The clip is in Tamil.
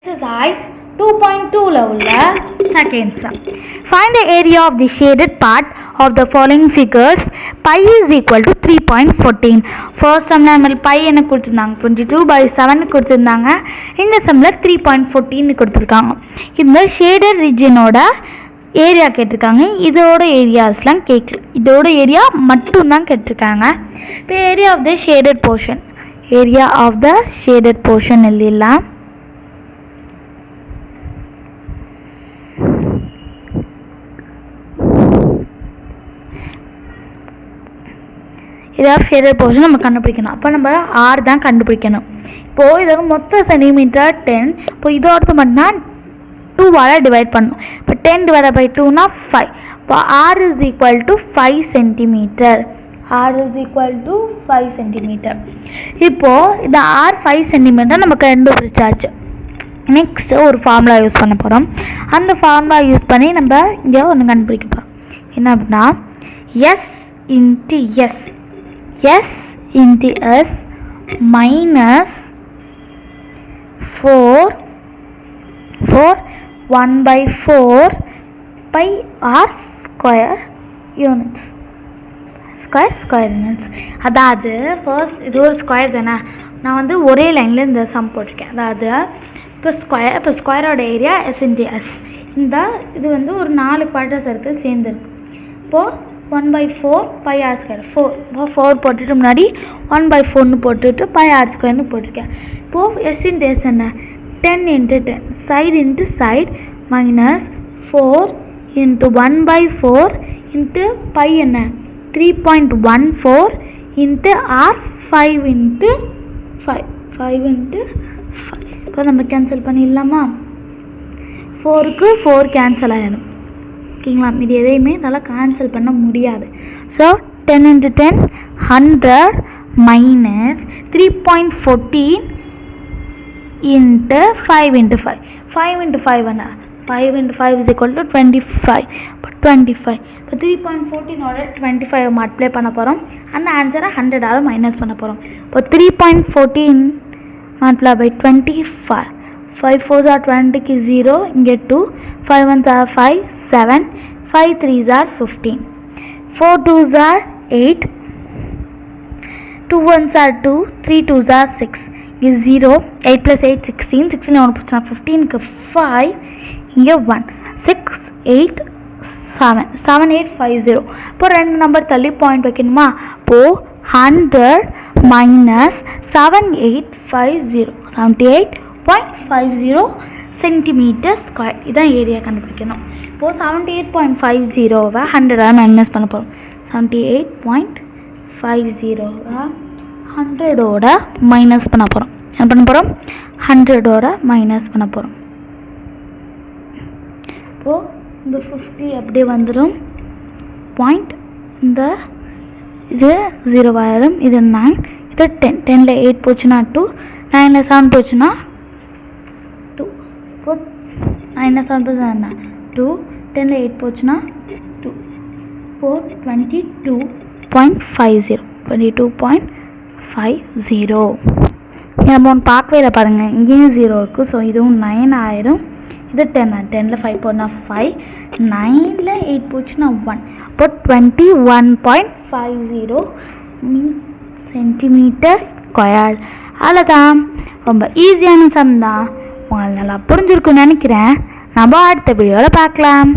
Exercise 2.2 உள்ள second sum. Find the area of the shaded part of the following figures. Pi is equal to 3.14. First sum நம்ம pi என்ன கொடுத்திருந்தாங்க 22/7 கொடுத்திருந்தாங்க. இந்த sumல 3.14 கொடுத்திருக்காங்க. இந்த shaded regionோட ஏரியா கேட்டிருக்காங்க. இதோட ஏரியாஸ்லாம் கேட்கல. இதோட ஏரியா மட்டும் தான் கேட்டிருக்காங்க. இப்போ area of the shaded portion எழுதிடலாம். இதாக ஷேடட் போர்ஷன் நம்ம கண்டுபிடிக்கணும். அப்போ நம்ம ஆர் தான் கண்டுபிடிக்கணும். இப்போது இதோட மொத்த சென்டிமீட்டர் 10. இப்போ இதோடது மட்டும்னா 2வால் டிவைட் பண்ணணும். இப்போ 10/2னா 5. இப்போ r is equal to 5 centimetre. இப்போது இந்த ஆர் 5 சென்டிமீட்டர் நமக்கு கண்டுபிடிச்சாச்சு. நெக்ஸ்ட்டு ஒரு ஃபார்முலா யூஸ் பண்ண போகிறோம். அந்த ஃபார்முலா யூஸ் பண்ணி நம்ம இங்கே ஒன்று கண்டுபிடிக்க போகிறோம். என்ன அப்படின்னா s into s minus 4 1/4 pi r square units. அதாவது ஃபர்ஸ்ட் இது ஒரு ஸ்கொயர் தானே, நான் வந்து ஒரே லைனில் இந்த சம் போட்டிருக்கேன். அதாவது இப்போ ஸ்கொயரோட ஏரியா எஸ் இன்ட்டு எஸ். இது வந்து ஒரு 4 குவாட்ரஸ் சர்க்கிள் சேர்ந்துருக்கு. இப்போது 1/4 பை ஆர் ஸ்கொயர் 4 போட்டுட்டு முன்னாடி 1/4ன்னு போட்டுட்டு பை ஆர் ஸ்கொயர்னு போட்டிருக்கேன். இப்போது எஸ் இன்ட்டு எஸ் என்ன 10 × 10 side into side minus 4 × 1/4 into pi என்ன 3.14 இன்ட்டு ஆர் 5 × 5. இப்போ நம்ம கேன்சல் பண்ணிடலாமா? 4க்கு 4 கேன்சல் ஆகிடும். ஓகேங்களா? இது எதையுமே இதெல்லாம் கேன்சல் பண்ண முடியாது. So 10 × 10 100 minus 3.14 into 5 × 5. 5 × 5 என்ன 5 × 5 is equal to 25. இப்போ 25 இப்போ 3.14ஓட 25 மல்டிப்ளை பண்ண போகிறோம். அந்த ஆன்சரை 100ஆல் மைனஸ் பண்ண போகிறோம். இப்போ 3.14 மல்டிப்ளை பை 25. 5 4s are 20க்கு 0, இங்கே 2, 5 1s are 5, 7, 5 3s are 15, 4 2s are 8, 2 1s are 2, 3 2s are 6, இங்கே 0, 8 + 8 16, 16 ஒன்று பிடிச்சா 15க்கு 5, இங்கே 1, 6 8 7, 7 8 5 0. இப்போ 2 நம்பர் தள்ளி பாயிண்ட் வைக்கணுமா? இப்போது 100 மைனஸ் 7850 78.50 சென்டிமீட்டர் ஸ்கொயர். இதான் ஏரியா கண்டுபிடிக்கணும். இப்போது 78.50வை 100ஆல் மைனஸ் பண்ண போகிறோம். 78.50வை 100ஓட மைனஸ் பண்ண போகிறோம். என்ன பண்ண போகிறோம்? 100ஓட மைனஸ் பண்ண போகிறோம். இப்போது இந்த 50 அப்படியே வந்துடும். பாயிண்ட் இந்த இது 0 ஆயிரும். இது 9, இது 10. 10ல் 8 போச்சுன்னா 2, 9ல் 7 போச்சுன்னா 2. இப்போ 9ல் 7 போச்சுன்னா என்ன 2, 10ல் 8 போச்சுன்னா 2. இப்போது 22.50 22.50. நம்ம ஒன்று பார்க்கவே இல்லை பாருங்கள், இங்கேயும் 0 இருக்குது. ஸோ இதுவும் 9 ஆயிரும். இது 10. 10ல் 5 போனா 5, 9ல் 8 போச்சுன்னா 1. இப்போ 21.50 சென்டிமீட்டர் ஸ்கொயர். அவ்வளோதான். ரொம்ப ஈஸியான சம் தான். உங்களுக்கு நல்லா புரிஞ்சிருக்குன்னு நினைக்கிறேன். நம்ம அடுத்த வீடியோவில் பார்க்கலாம்.